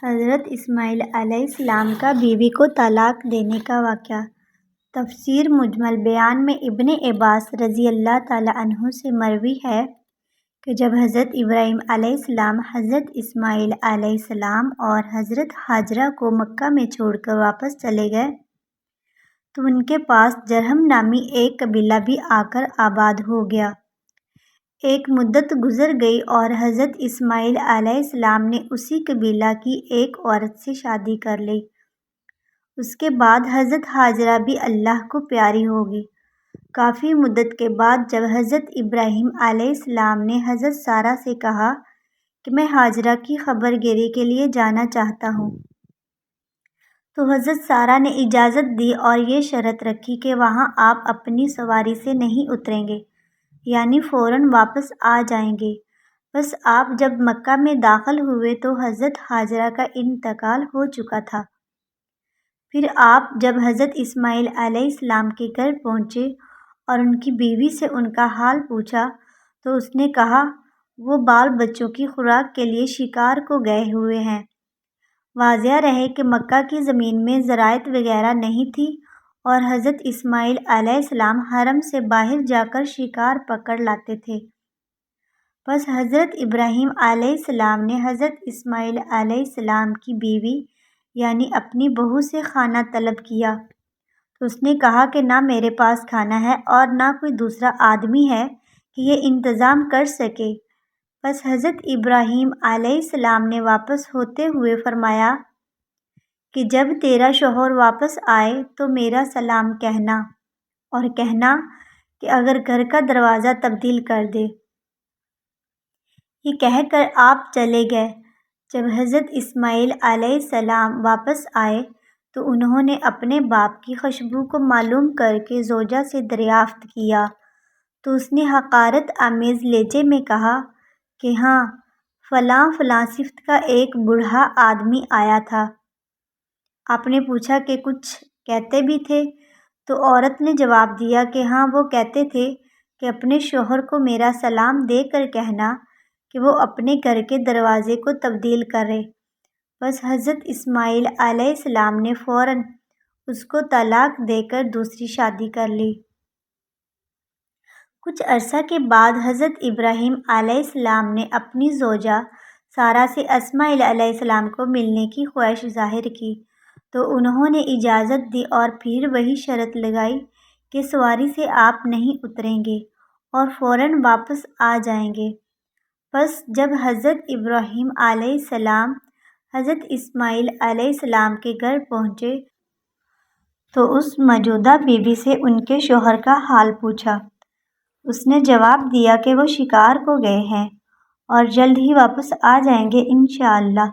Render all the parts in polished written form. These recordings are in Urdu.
حضرت اسماعیل علیہ السلام کا بیوی کو طلاق دینے کا واقعہ۔ تفسیر مجمل بیان میں ابن عباس رضی اللہ تعالیٰ عنہ سے مروی ہے کہ جب حضرت ابراہیم علیہ السلام، حضرت اسماعیل علیہ السلام اور حضرت ہاجرہ کو مکہ میں چھوڑ کر واپس چلے گئے تو ان کے پاس جرہم نامی ایک قبیلہ بھی آ کر آباد ہو گیا۔ ایک مدت گزر گئی اور حضرت اسماعیل علیہ السلام نے اسی قبیلہ کی ایک عورت سے شادی کر لی۔ اس کے بعد حضرت ہاجرہ بھی اللہ کو پیاری ہو گئی۔ کافی مدت کے بعد جب حضرت ابراہیم علیہ السلام نے حضرت سارہ سے کہا کہ میں ہاجرہ کی خبر گیری کے لیے جانا چاہتا ہوں، تو حضرت سارہ نے اجازت دی اور یہ شرط رکھی کہ وہاں آپ اپنی سواری سے نہیں اتریں گے، یعنی فوراً واپس آ جائیں گے۔ بس آپ جب مکہ میں داخل ہوئے تو حضرت ہاجرہ کا انتقال ہو چکا تھا۔ پھر آپ جب حضرت اسماعیل علیہ السلام کے گھر پہنچے اور ان کی بیوی سے ان کا حال پوچھا تو اس نے کہا وہ بال بچوں کی خوراک کے لیے شکار کو گئے ہوئے ہیں۔ واضح رہے کہ مکہ کی زمین میں زراعت وغیرہ نہیں تھی اور حضرت اسماعیل علیہ السلام حرم سے باہر جا کر شکار پکڑ لاتے تھے۔ بس حضرت ابراہیم علیہ السلام نے حضرت اسماعیل علیہ السلام کی بیوی یعنی اپنی بہو سے کھانا طلب کیا تو اس نے کہا کہ نہ میرے پاس کھانا ہے اور نہ کوئی دوسرا آدمی ہے کہ یہ انتظام کر سکے۔ بس حضرت ابراہیم علیہ السلام نے واپس ہوتے ہوئے فرمایا کہ جب تیرا شوہر واپس آئے تو میرا سلام کہنا اور کہنا کہ اگر گھر کا دروازہ تبدیل کر دے۔ یہ کہہ کر آپ چلے گئے۔ جب حضرت اسماعیل علیہ السلام واپس آئے تو انہوں نے اپنے باپ کی خوشبو کو معلوم کر کے زوجہ سے دریافت کیا تو اس نے حقارت آمیز لہجے میں کہا کہ ہاں، فلاں فلاں صفت کا ایک بوڑھا آدمی آیا تھا۔ آپ نے پوچھا کہ کچھ کہتے بھی تھے؟ تو عورت نے جواب دیا کہ ہاں، وہ کہتے تھے کہ اپنے شوہر کو میرا سلام دے کر کہنا کہ وہ اپنے گھر کے دروازے کو تبدیل کرے۔ بس حضرت اسماعیل علیہ السلام نے فوراً اس کو طلاق دے کر دوسری شادی کر لی۔ کچھ عرصہ کے بعد حضرت ابراہیم علیہ السلام نے اپنی زوجہ سارہ سے اسماعیل علیہ السلام کو ملنے کی خواہش ظاہر کی تو انہوں نے اجازت دی اور پھر وہی شرط لگائی کہ سواری سے آپ نہیں اتریں گے اور فوراً واپس آ جائیں گے۔ بس جب حضرت ابراہیم علیہ السلام حضرت اسماعیل علیہ السلام کے گھر پہنچے تو اس موجودہ بیوی سے ان کے شوہر کا حال پوچھا۔ اس نے جواب دیا کہ وہ شکار کو گئے ہیں اور جلد ہی واپس آ جائیں گے انشاءاللہ۔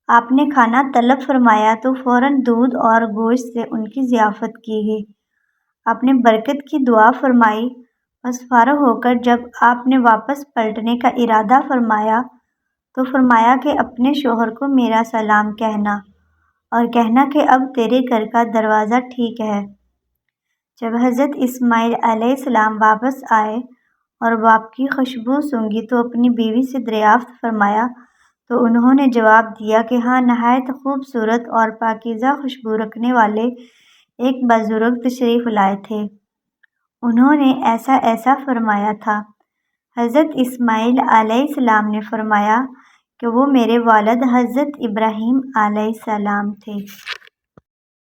آپ نے کھانا طلب فرمایا تو فوراً دودھ اور گوشت سے ان کی ضیافت کی گئی۔ آپ نے برکت کی دعا فرمائی۔ بس فارغ ہو کر جب آپ نے واپس پلٹنے کا ارادہ فرمایا تو فرمایا کہ اپنے شوہر کو میرا سلام کہنا اور کہنا کہ اب تیرے گھر کا دروازہ ٹھیک ہے۔ جب حضرت اسماعیل علیہ السلام واپس آئے اور باپ کی خوشبو سونگھی تو اپنی بیوی سے دریافت فرمایا تو انہوں نے جواب دیا کہ ہاں، نہایت خوبصورت اور پاکیزہ خوشبو رکھنے والے ایک بزرگ تشریف لائے تھے۔ انہوں نے ایسا ایسا فرمایا تھا۔ حضرت اسماعیل علیہ السلام نے فرمایا کہ وہ میرے والد حضرت ابراہیم علیہ السلام تھے۔